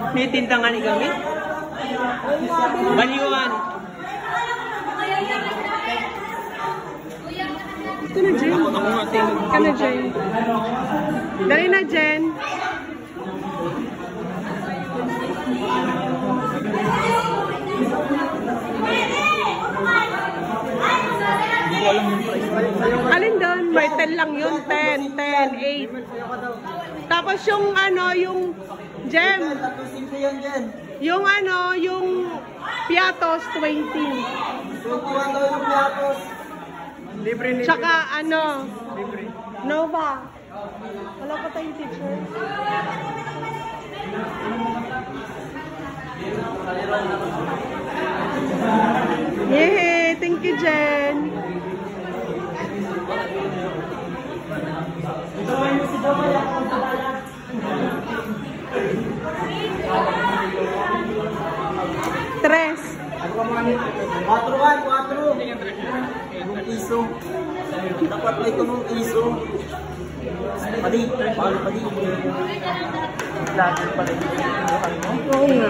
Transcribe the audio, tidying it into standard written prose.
May tintangan ni kami? Baliwan. Ito na, Jen. Ito na, Jen. Dali na, Jen. Alin doon? May 10 lang yun. 10, 10, 8. Tapos yung ano, yung Jem. Yung ano, yung piatos, 20. 21 daw yung piatos. Libre. Tsaka ano, Libre. Nova. Wala pa tayong teacher. Yay! Thank you, Jen. Tres. 4 piso. Dapat may tunong piso. Padi, paano padi? Lahat pala yung buhay mo. Oo nga.